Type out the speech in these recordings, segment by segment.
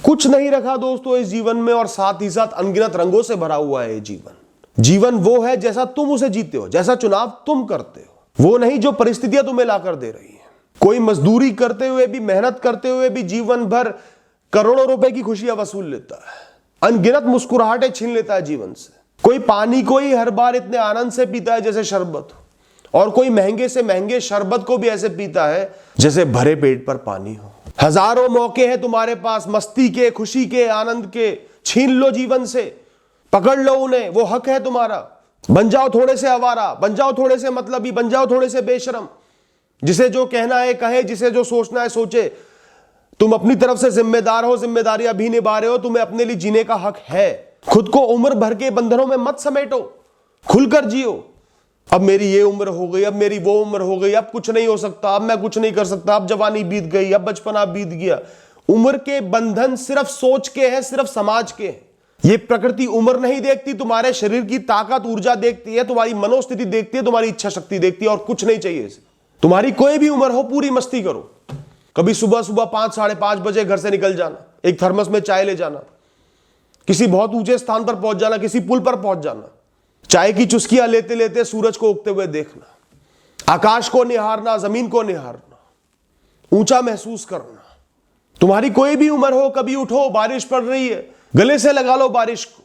कुछ नहीं रखा दोस्तों इस जीवन में, और साथ ही साथ अनगिनत रंगों से भरा हुआ है ये जीवन। जीवन वो है जैसा तुम उसे जीते हो, जैसा चुनाव तुम करते हो, वो नहीं जो परिस्थितियां तुम्हें लाकर दे रही है। कोई मजदूरी करते हुए भी, मेहनत करते हुए भी जीवन भर करोड़ों रुपए की खुशियां वसूल लेता है, अनगिनत मुस्कुराहटें छीन लेता है जीवन से। कोई पानी को ही हर बार इतने आनंद से पीता है जैसे शरबत, और कोई महंगे से महंगे शरबत को भी ऐसे पीता है जैसे भरे पेट पर पानी हो। हजारों मौके हैं तुम्हारे पास मस्ती के, खुशी के, आनंद के, छीन लो जीवन से, पकड़ लो उन्हें, वो हक है तुम्हारा। बन जाओ थोड़े से आवारा, बन जाओ थोड़े से मतलबी, बन जाओ थोड़े से बेशरम, जिसे जो कहना है कहे, जिसे जो सोचना है सोचे। तुम अपनी तरफ से जिम्मेदार हो, जिम्मेदारियां भी निभा रहे हो, तुम्हें अपने लिए जीने का हक है। खुद को उम्र भर के बंधनों में मत समेटो, खुलकर जियो। अब मेरी ये उम्र हो गई, अब मेरी वो उम्र हो गई, अब कुछ नहीं हो सकता, अब मैं कुछ नहीं कर सकता, अब जवानी बीत गई, अब बचपना बीत गया। उम्र के बंधन सिर्फ सोच के हैं, सिर्फ समाज के हैं। ये प्रकृति उम्र नहीं देखती, तुम्हारे शरीर की ताकत, ऊर्जा देखती है, तुम्हारी मनोस्थिति देखती है, तुम्हारी इच्छा शक्ति देखती है, और कुछ नहीं चाहिए इसे। तुम्हारी कोई भी उम्र हो, पूरी मस्ती करो। कभी सुबह सुबह 5, 5:30 बजे घर से निकल जाना, एक थर्मस में चाय ले जाना, किसी बहुत ऊंचे स्थान पर पहुंच जाना, किसी पुल पर पहुंच जाना, चाय की चुस्कियां लेते लेते सूरज को उगते हुए देखना, आकाश को निहारना, जमीन को निहारना, ऊंचा महसूस करना। तुम्हारी कोई भी उम्र हो, कभी उठो, बारिश पड़ रही है, गले से लगा लो बारिश को,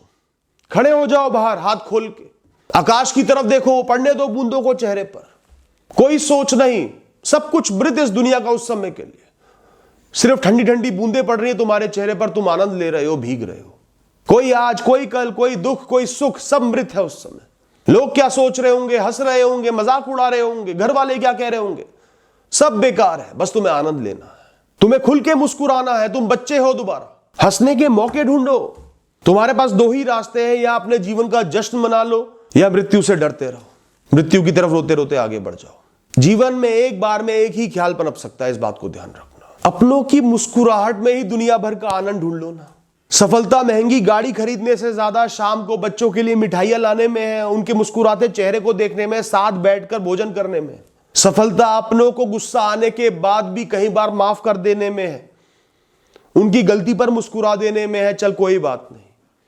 खड़े हो जाओ बाहर हाथ खोल के, आकाश की तरफ देखो, पड़ने दो बूंदों को चेहरे पर। कोई सोच नहीं, सब कुछ मृत इस दुनिया का उस समय के लिए। सिर्फ ठंडी ठंडी बूंदें पड़ रही है तुम्हारे चेहरे पर, तुम आनंद ले रहे हो, भीग रहे हो। कोई आज, कोई कल, कोई दुख, कोई सुख, सब मृत है उस समय। लोग क्या सोच रहे होंगे, हंस रहे होंगे, मजाक उड़ा रहे होंगे, घर वाले क्या कह रहे होंगे, सब बेकार है। बस तुम्हें आनंद लेना है, तुम्हें खुल के मुस्कुराना है। तुम बच्चे हो, दोबारा हंसने के मौके ढूंढो। तुम्हारे पास दो ही रास्ते हैं, या अपने जीवन का जश्न मना लो, या मृत्यु से डरते रहो, मृत्यु की तरफ रोते रोते आगे बढ़ जाओ। जीवन में एक बार में एक ही ख्याल पनप सकता है, इस बात को ध्यान रखना। अपनों की मुस्कुराहट में ही दुनिया भर का आनंद ढूंढ लो ना। सफलता महंगी गाड़ी खरीदने से ज्यादा शाम को बच्चों के लिए मिठाइयां लाने में है, उनके मुस्कुराते चेहरे को देखने में, साथ बैठकर भोजन करने में। सफलता अपनों को गुस्सा आने के बाद भी कई बार माफ कर देने में है, उनकी गलती पर मुस्कुरा देने में है, चल कोई बात नहीं,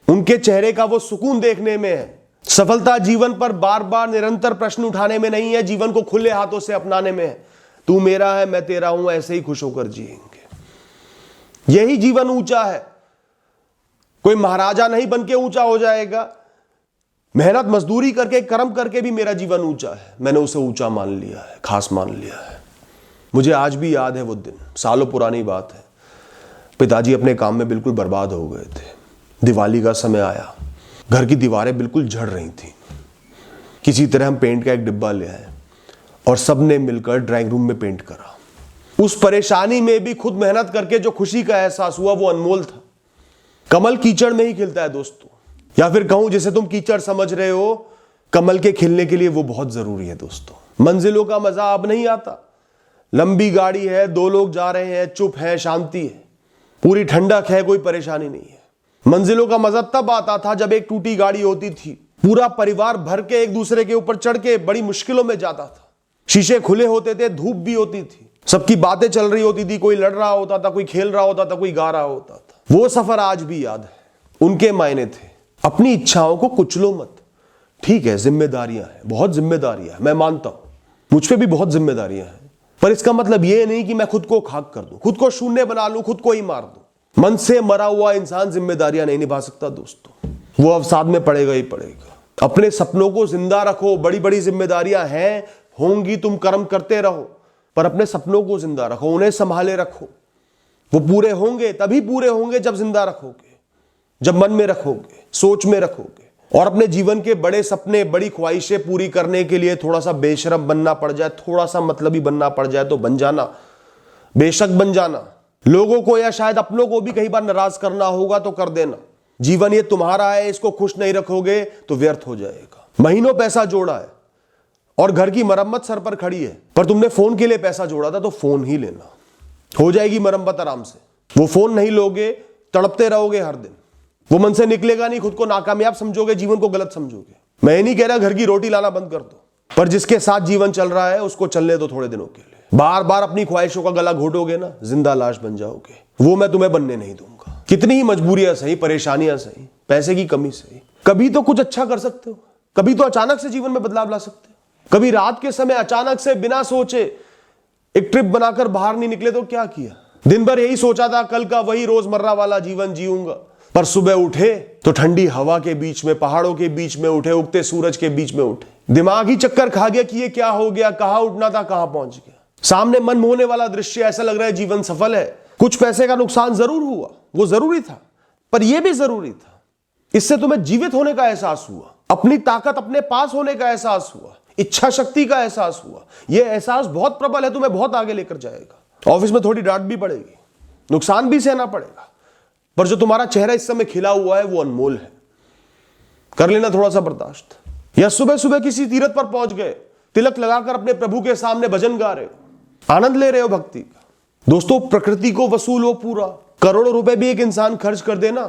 उनके चेहरे का वो सुकून देखने में है। सफलता जीवन पर बार बार निरंतर प्रश्न उठाने में नहीं है, जीवन को खुले हाथों से अपनाने में है। तू मेरा है, मैं तेरा हूं, ऐसे ही खुश होकर जिएंगे। यही जीवन ऊंचा है। कोई महाराजा नहीं बन के ऊंचा हो जाएगा। मेहनत मजदूरी करके, कर्म करके भी मेरा जीवन ऊंचा है। मैंने उसे ऊंचा मान लिया है, खास मान लिया है। मुझे आज भी याद है वो दिन, सालों पुरानी बात है। पिताजी अपने काम में बिल्कुल बर्बाद हो गए थे। दिवाली का समय आया, घर की दीवारें बिल्कुल झड़ रही थी। किसी तरह हम पेंट का एक डिब्बा ले आए और सबने मिलकर ड्राइंग रूम में पेंट करा। उस परेशानी में भी खुद मेहनत करके जो खुशी का एहसास हुआ वो अनमोल था। कमल कीचड़ में ही खिलता है दोस्तों, या फिर कहूं जिसे तुम कीचड़ समझ रहे हो, कमल के खिलने के लिए वो बहुत जरूरी है दोस्तों। मंजिलों का मजा अब नहीं आता। लंबी गाड़ी है, 2 लोग जा रहे हैं, चुप है, शांति है, पूरी ठंडक है, कोई परेशानी नहीं है। मंजिलों का मजा तब आता था जब एक टूटी गाड़ी होती थी, पूरा परिवार भर के एक दूसरे के ऊपर चढ़ के बड़ी मुश्किलों में जाता था। शीशे खुले होते थे, धूप भी होती थी, सबकी बातें चल रही होती थी, कोई लड़ रहा होता था, कोई खेल रहा होता था, कोई गा रहा होता था। वो सफर आज भी याद है। उनके मायने थे। अपनी इच्छाओं को कुचलो मत। ठीक है, जिम्मेदारियां हैं, बहुत जिम्मेदारियां हैं, मैं मानता हूं, मुझ पे भी बहुत जिम्मेदारियां हैं, पर इसका मतलब ये नहीं कि मैं खुद को खाक कर दूं, खुद को शून्य बना लूं, खुद को ही मार दूं। मन से मरा हुआ इंसान जिम्मेदारियां नहीं निभा सकता दोस्तों, वो अवसाद में पड़ेगा ही पड़ेगा। अपने सपनों को जिंदा रखो। बड़ी बड़ी जिम्मेदारियां हैं, होंगी, तुम कर्म करते रहो, पर अपने सपनों को जिंदा रखो, उन्हें संभाले रखो। वो पूरे होंगे, तभी पूरे होंगे जब जिंदा रखोगे, जब मन में रखोगे, सोच में रखोगे। और अपने जीवन के बड़े सपने, बड़ी ख्वाहिशें पूरी करने के लिए थोड़ा सा बेशरम बनना पड़ जाए, थोड़ा सा मतलबी बनना पड़ जाए तो बन जाना, बेशक बन जाना। लोगों को या शायद अपनों को भी कई बार नाराज करना होगा तो कर देना। जीवन ये तुम्हारा है, इसको खुश नहीं रखोगे तो व्यर्थ हो जाएगा। महीनों पैसा जोड़ा है और घर की मरम्मत सर पर खड़ी है, पर तुमने फोन के लिए पैसा जोड़ा था तो फोन ही लेना, हो जाएगी मरम्मत आराम से। वो फोन नहीं लोगे, तड़पते रहोगे हर दिन, वो मन से निकलेगा नहीं, खुद को नाकामयाब समझोगे, जीवन को गलत समझोगे। मैं ये नहीं कह रहा घर की रोटी लाना बंद कर दो, पर जिसके साथ जीवन चल रहा है उसको चलने दो थोड़े दिनों के लिए। बार बार अपनी ख्वाहिशों का गला घोटोगे ना, जिंदा लाश बन जाओगे। वो मैं तुम्हें बनने नहीं दूंगा। कितनी ही मजबूरियां सही, परेशानियां सही, पैसे की कमी सही, कभी तो कुछ अच्छा कर सकते हो, कभी तो अचानक से जीवन में बदलाव ला सकते हो। कभी रात के समय अचानक से बिना सोचे एक ट्रिप बनाकर बाहर नहीं निकले तो क्या किया? दिन भर यही सोचा था कल का वही रोजमर्रा वाला जीवन जीऊंगा, पर सुबह उठे तो ठंडी हवा के बीच में, पहाड़ों के बीच में उठे, उगते सूरज के बीच में उठे। दिमाग ही चक्कर खा गया कि ये क्या हो गया, कहां उठना था कहां पहुंच गया। सामने मन मोहने वाला दृश्य, ऐसा लग रहा है जीवन सफल है। कुछ पैसे का नुकसान जरूर हुआ, वो जरूरी था, पर यह भी जरूरी था। इससे तुम्हें जीवित होने का एहसास हुआ, अपनी ताकत अपने पास होने का एहसास हुआ, इच्छा शक्ति का एहसास हुआ। यह एहसास बहुत प्रबल है, तुम्हें बहुत आगे लेकर जाएगा। ऑफिस में थोड़ी डांट भी पड़ेगी, नुकसान भी सहना पड़ेगा, पर जो तुम्हारा चेहरा इस समय खिला हुआ है वो अनमोल है। कर लेना थोड़ा सा बर्दाश्त। या सुबह सुबह किसी तीर्थ पर पहुंच गए, तिलक लगाकर अपने प्रभु के सामने भजन गा रहे हो, आनंद ले रहे हो भक्ति का। दोस्तों, प्रकृति को वसूलो पूरा। करोड़ों रुपए भी एक इंसान खर्च कर देना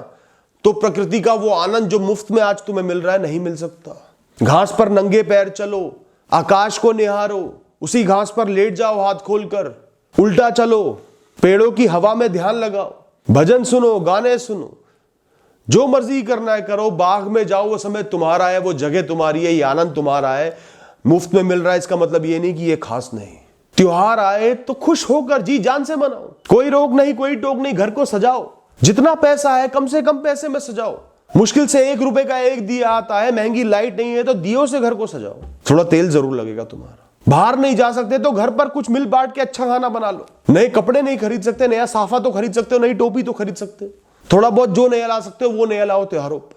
तो प्रकृति का वो आनंद जो मुफ्त में आज तुम्हें मिल रहा है नहीं मिल सकता। घास पर नंगे पैर चलो, आकाश को निहारो, उसी घास पर लेट जाओ हाथ खोलकर, उल्टा चलो, पेड़ों की हवा में ध्यान लगाओ, भजन सुनो, गाने सुनो, जो मर्जी करना है करो, बाग में जाओ, वो समय तुम्हारा है, वो जगह तुम्हारी है, ये आनंद तुम्हारा है। मुफ्त में मिल रहा है इसका मतलब ये नहीं कि ये खास नहीं। त्योहार आए तो खुश होकर जी जान से मनाओ, कोई रोक नहीं, कोई टोक नहीं। घर को सजाओ, जितना पैसा है कम से कम पैसे में सजाओ। मुश्किल से 1 रुपए का एक दिया आता है, महंगी लाइट नहीं है तो दियों से घर को सजाओ। थोड़ा तेल जरूर लगेगा तुम्हारा। बाहर नहीं जा सकते तो घर पर कुछ मिल बांट के अच्छा खाना बना लो। नए कपड़े नहीं खरीद सकते, नया साफा तो खरीद सकते हो, नई टोपी तो खरीद सकते हो। थोड़ा बहुत जो नया ला सकते हो वो नया लाओ त्योहारों पर।